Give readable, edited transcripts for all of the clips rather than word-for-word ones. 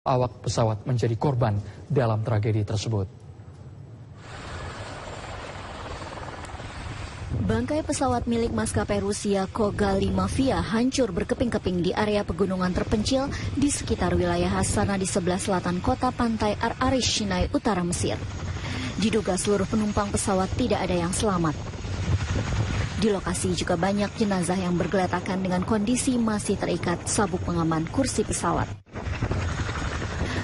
Awak pesawat menjadi korban dalam tragedi tersebut. Bangkai pesawat milik maskapai Rusia Kogal 5 Via hancur berkeping-keping di area pegunungan terpencil di sekitar wilayah Hasana di sebelah selatan kota pantai Ar-Arish, Sinai Utara, Mesir. Diduga seluruh penumpang pesawat tidak ada yang selamat. Di lokasi juga banyak jenazah yang bergeletakan dengan kondisi masih terikat sabuk pengaman kursi pesawat.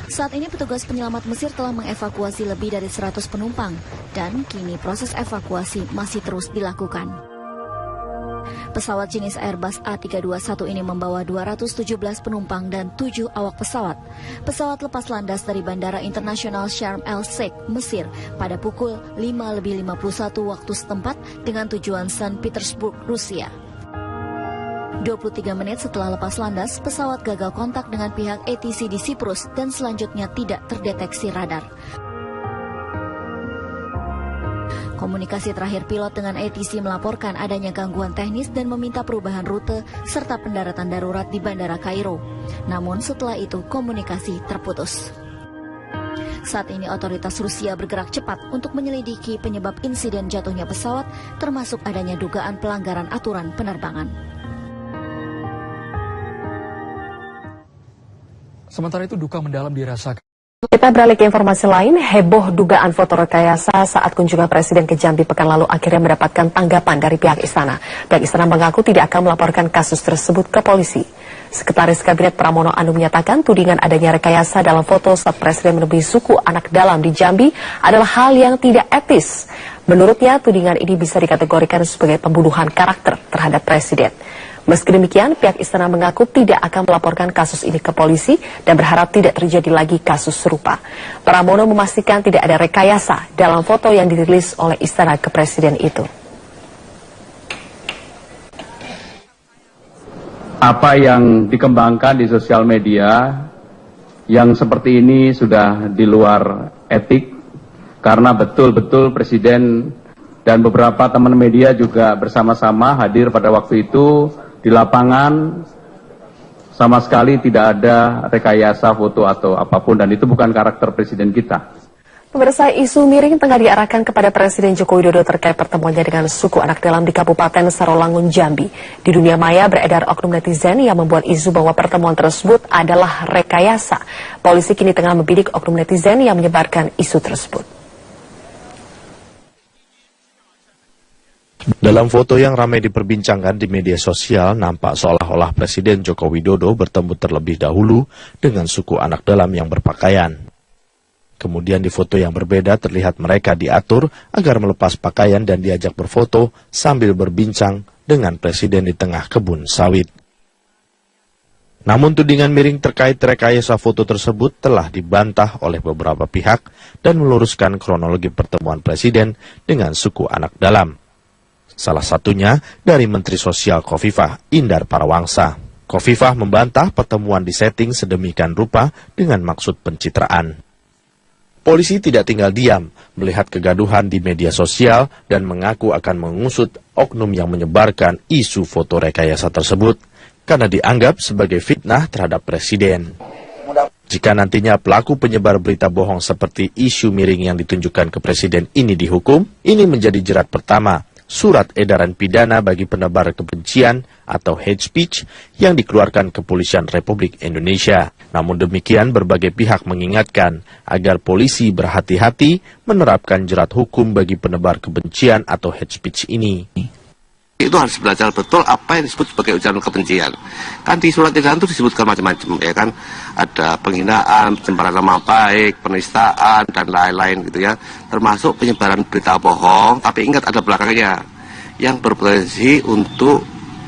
Saat ini petugas penyelamat Mesir telah mengevakuasi lebih dari 100 penumpang dan kini proses evakuasi masih terus dilakukan. Pesawat jenis Airbus A321 ini membawa 217 penumpang dan 7 awak pesawat. Pesawat lepas landas dari Bandara Internasional Sharm el-Sheikh, Mesir pada pukul 5:51 waktu setempat dengan tujuan St. Petersburg, Rusia. 23 menit setelah lepas landas, pesawat gagal kontak dengan pihak ATC di Siprus dan selanjutnya tidak terdeteksi radar. Komunikasi terakhir pilot dengan ATC melaporkan adanya gangguan teknis dan meminta perubahan rute serta pendaratan darurat di Bandara Kairo. Namun setelah itu komunikasi terputus. Saat ini otoritas Rusia bergerak cepat untuk menyelidiki penyebab insiden jatuhnya pesawat, termasuk adanya dugaan pelanggaran aturan penerbangan. Sementara itu duka mendalam dirasakan. Kita beralih ke informasi lain, heboh dugaan foto rekayasa saat kunjungan Presiden ke Jambi pekan lalu akhirnya mendapatkan tanggapan dari pihak istana. Pihak istana mengaku tidak akan melaporkan kasus tersebut ke polisi. Sekretaris Kabinet Pramono Anung menyatakan tudingan adanya rekayasa dalam foto saat Presiden menemui suku anak dalam di Jambi adalah hal yang tidak etis. Menurutnya, tudingan ini bisa dikategorikan sebagai pembunuhan karakter terhadap Presiden. Meski demikian, pihak istana mengaku tidak akan melaporkan kasus ini ke polisi dan berharap tidak terjadi lagi kasus serupa. Pramono memastikan tidak ada rekayasa dalam foto yang dirilis oleh istana ke Presiden itu. Apa yang dikembangkan di sosial media yang seperti ini sudah di luar etik, karena betul-betul Presiden dan beberapa teman media juga bersama-sama hadir pada waktu itu. Di lapangan sama sekali tidak ada rekayasa foto atau apapun, dan itu bukan karakter Presiden kita. Pemirsa, isu miring tengah diarahkan kepada Presiden Joko Widodo terkait pertemuannya dengan suku anak dalam di Kabupaten Sarolangun, Jambi. Di dunia maya beredar oknum netizen yang membuat isu bahwa pertemuan tersebut adalah rekayasa. Polisi kini tengah membidik oknum netizen yang menyebarkan isu tersebut. Dalam foto yang ramai diperbincangkan di media sosial, nampak seolah-olah Presiden Joko Widodo bertemu terlebih dahulu dengan suku anak dalam yang berpakaian. Kemudian di foto yang berbeda terlihat mereka diatur agar melepas pakaian dan diajak berfoto sambil berbincang dengan Presiden di tengah kebun sawit. Namun tudingan miring terkait rekayasa foto tersebut telah dibantah oleh beberapa pihak dan meluruskan kronologi pertemuan Presiden dengan suku anak dalam. Salah satunya dari Menteri Sosial Khofifah Indar Parawangsa. Khofifah membantah pertemuan disetting sedemikian rupa dengan maksud pencitraan. Polisi tidak tinggal diam melihat kegaduhan di media sosial dan mengaku akan mengusut oknum yang menyebarkan isu foto rekayasa tersebut karena dianggap sebagai fitnah terhadap Presiden. Jika nantinya pelaku penyebar berita bohong seperti isu miring yang ditunjukkan ke Presiden ini dihukum, ini menjadi jerat pertama surat edaran pidana bagi penebar kebencian atau hate speech yang dikeluarkan Kepolisian Republik Indonesia. Namun demikian, berbagai pihak mengingatkan agar polisi berhati-hati menerapkan jerat hukum bagi penebar kebencian atau hate speech ini. Itu harus belajar betul apa yang disebut sebagai ujaran kebencian. Kan di surat edaran itu disebutkan macam-macam, ya kan? Ada penghinaan, pencemaran nama baik, penistaan, dan lain-lain gitu ya. Termasuk penyebaran berita bohong, tapi ingat ada belakangnya yang berpotensi untuk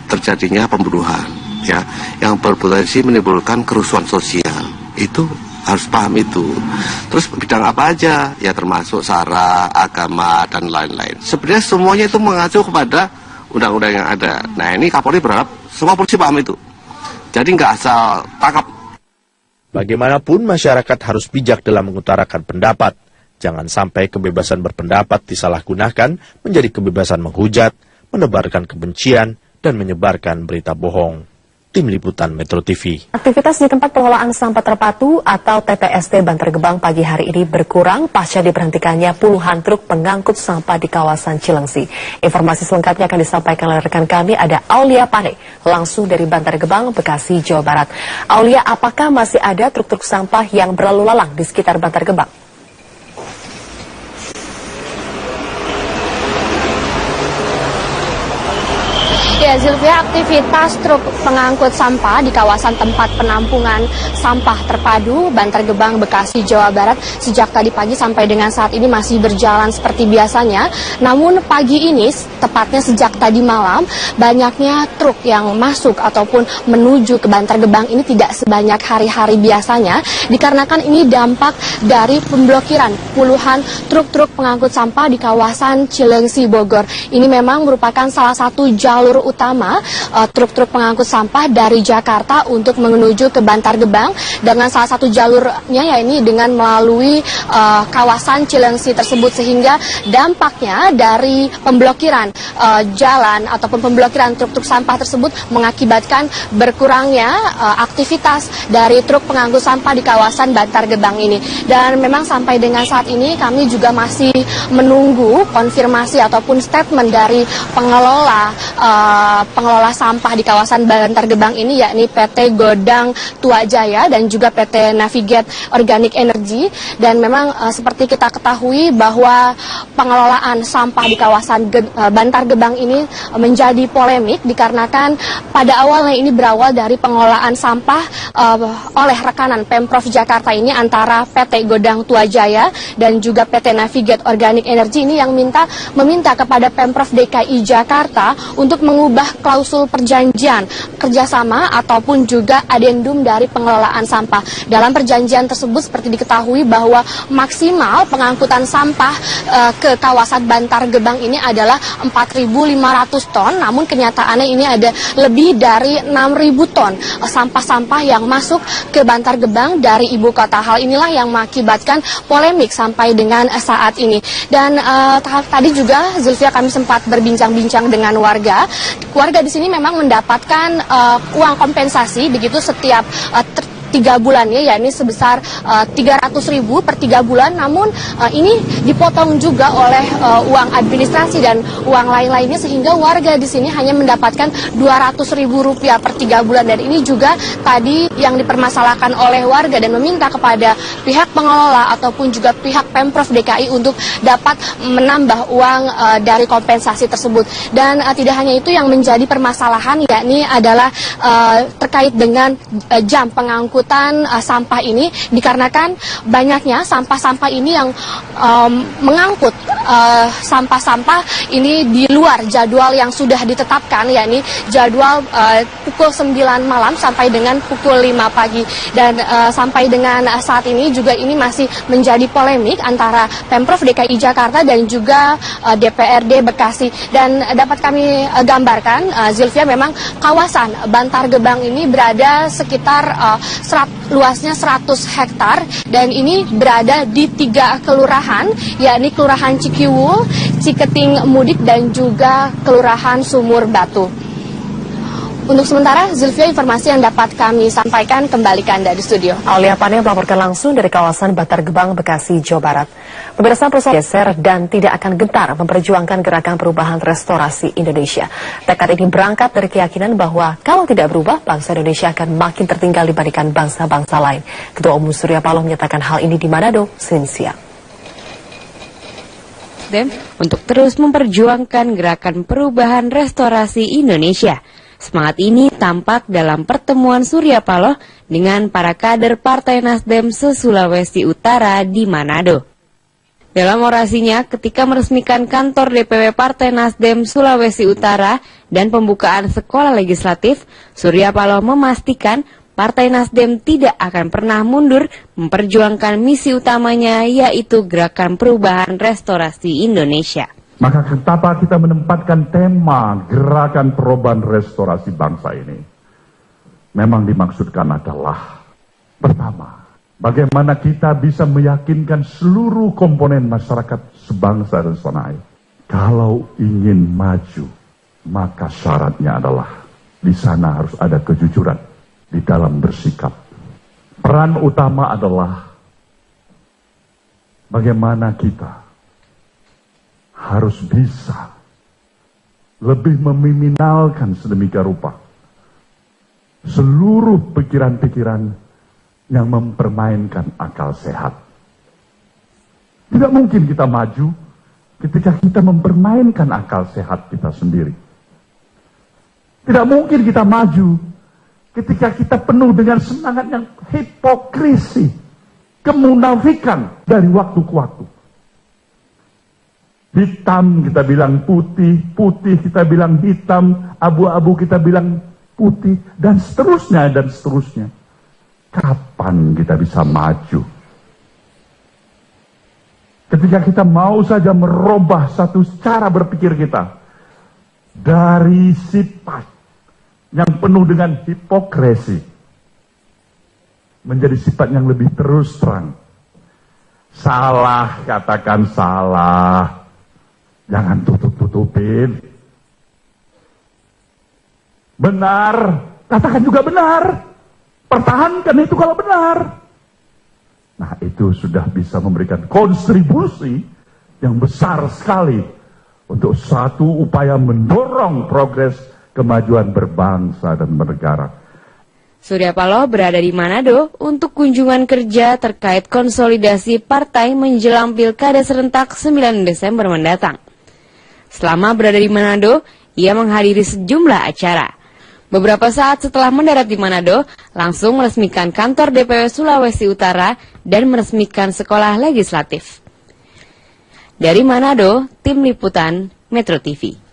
terjadinya pembunuhan, ya, yang berpotensi menimbulkan kerusuhan sosial. Itu harus paham itu. Terus bidang apa aja? Ya termasuk sara, agama, dan lain-lain. Sebenarnya semuanya itu mengacu kepada undang-undang yang ada. Nah, ini Kapolri berharap semua polisi paham itu. Jadi nggak asal tangkap. Bagaimanapun masyarakat harus bijak dalam mengutarakan pendapat. Jangan sampai kebebasan berpendapat disalahgunakan menjadi kebebasan menghujat, menebarkan kebencian, dan menyebarkan berita bohong. Tim Liputan Metro TV. Aktivitas di tempat pengelolaan sampah terpadu atau TPST Bantar Gebang pagi hari ini berkurang pasca diberhentikannya puluhan truk pengangkut sampah di kawasan Cilengsi. Informasi selengkapnya akan disampaikan oleh rekan kami, ada Aulia Pane, langsung dari Bantar Gebang, Bekasi, Jawa Barat. Aulia, apakah masih ada truk-truk sampah yang berlalu lalang di sekitar Bantar Gebang? Ya, Zilvia, aktivitas truk pengangkut sampah di kawasan tempat penampungan sampah terpadu Bantar Gebang, Bekasi, Jawa Barat sejak tadi pagi sampai dengan saat ini masih berjalan seperti biasanya. Namun pagi ini, tepatnya sejak tadi malam, banyaknya truk yang masuk ataupun menuju ke Bantar Gebang ini tidak sebanyak hari-hari biasanya, dikarenakan ini dampak dari pemblokiran puluhan truk-truk pengangkut sampah di kawasan Cilengsi, Bogor. Ini memang merupakan salah satu jalur utama truk-truk pengangkut sampah dari Jakarta untuk menuju ke Bantar Gebang, dengan salah satu jalurnya yakni dengan melalui kawasan Cilengsi tersebut, sehingga dampaknya dari pemblokiran jalan ataupun pemblokiran truk-truk sampah tersebut mengakibatkan berkurangnya aktivitas dari truk pengangkut sampah di kawasan Bantar Gebang ini. Dan memang sampai dengan saat ini kami juga masih menunggu konfirmasi ataupun statement dari pengelola sampah di kawasan Bantar Gebang ini, yakni PT Godang Tuajaya dan juga PT Navigate Organic Energy. Dan memang seperti kita ketahui bahwa pengelolaan sampah di kawasan Bantar Gebang ini menjadi polemik, dikarenakan pada awalnya ini berawal dari pengelolaan sampah oleh rekanan Pemprov Jakarta ini antara PT Godang Tuajaya dan juga PT Navigate Organic Energy ini yang meminta kepada Pemprov DKI Jakarta untuk mengubah klausul perjanjian kerjasama ataupun juga adendum dari pengelolaan sampah. Dalam perjanjian tersebut seperti diketahui bahwa maksimal pengangkutan sampah ke kawasan Bantar Gebang ini adalah 4.500 ton, namun kenyataannya ini ada lebih dari 6.000 ton sampah-sampah yang masuk ke Bantar Gebang dari ibu kota. Hal inilah yang mengakibatkan polemik sampai dengan saat ini. Dan tadi juga Zulfia kami sempat berbincang-bincang dengan warga. Warga di sini memang mendapatkan uang kompensasi begitu setiap 3 bulannya, yakni sebesar 300.000 per 3 bulan. Namun ini dipotong juga oleh uang administrasi dan uang lain-lainnya, sehingga warga di sini hanya mendapatkan Rp200.000 per 3 bulan. Dan ini juga tadi yang dipermasalahkan oleh warga dan meminta kepada pihak pengelola ataupun juga pihak Pemprov DKI untuk dapat menambah uang dari kompensasi tersebut. Dan tidak hanya itu yang menjadi permasalahan, yakni adalah terkait dengan jam pengangkutan sampah ini, dikarenakan banyaknya sampah-sampah ini yang mengangkut sampah-sampah ini di luar jadwal yang sudah ditetapkan, yakni jadwal pukul 9 malam sampai dengan pukul 5 pagi. Dan sampai dengan saat ini juga ini masih menjadi polemik antara Pemprov DKI Jakarta dan juga DPRD Bekasi. Dan dapat kami gambarkan, Zilvia, memang kawasan Bantar Gebang ini berada sekitar luasnya 100 hektar dan ini berada di 3 kelurahan, yakni Kelurahan Cikiwul, Ciketing Mudik dan juga Kelurahan Sumur Batu. Untuk sementara, Zulfia, informasi yang dapat kami sampaikan, kembali ke Anda di studio. Aulia Pane melaporkan langsung dari kawasan Bantar Gebang, Bekasi, Jawa Barat. Pemirsa, perusahaan geser dan tidak akan gentar memperjuangkan gerakan perubahan restorasi Indonesia. Tekad ini berangkat dari keyakinan bahwa kalau tidak berubah, bangsa Indonesia akan makin tertinggal dibandingkan bangsa-bangsa lain. Ketua Umum Surya Paloh menyatakan hal ini di Manado, Senin siang. Untuk terus memperjuangkan gerakan perubahan restorasi Indonesia. Semangat ini tampak dalam pertemuan Surya Paloh dengan para kader Partai Nasdem se-Sulawesi Utara di Manado. Dalam orasinya ketika meresmikan kantor DPW Partai Nasdem Sulawesi Utara dan pembukaan sekolah legislatif, Surya Paloh memastikan Partai Nasdem tidak akan pernah mundur memperjuangkan misi utamanya, yaitu gerakan perubahan restorasi Indonesia. Maka betapa kita menempatkan tema gerakan perubahan restorasi bangsa ini memang dimaksudkan adalah pertama, bagaimana kita bisa meyakinkan seluruh komponen masyarakat sebangsa dan setanah air. Kalau ingin maju, maka syaratnya adalah Di sana harus ada kejujuran di dalam bersikap. Peran utama adalah bagaimana kita harus bisa lebih meminimalkan sedemikian rupa seluruh pikiran-pikiran yang mempermainkan akal sehat. Tidak mungkin kita maju ketika kita mempermainkan akal sehat kita sendiri. Tidak mungkin kita maju ketika kita penuh dengan semangat yang hipokrisi, kemunafikan dari waktu ke waktu. Hitam kita bilang putih, putih kita bilang hitam, abu-abu kita bilang putih, dan seterusnya, dan seterusnya. Kapan kita bisa maju? Ketika kita mau saja merubah satu cara berpikir kita dari sifat yang penuh dengan hipokrisi menjadi sifat yang lebih terus terang. Salah, katakan salah. Jangan tutup-tutupin. Benar, katakan juga benar. Pertahankan itu kalau benar. Nah, itu sudah bisa memberikan kontribusi yang besar sekali untuk satu upaya mendorong progres kemajuan berbangsa dan bernegara. Surya Paloh berada di Manado untuk kunjungan kerja terkait konsolidasi partai menjelang Pilkada serentak 9 Desember mendatang. Selama berada di Manado, ia menghadiri sejumlah acara. Beberapa saat setelah mendarat di Manado, langsung meresmikan kantor DPW Sulawesi Utara dan meresmikan sekolah legislatif. Dari Manado, Tim Liputan Metro TV.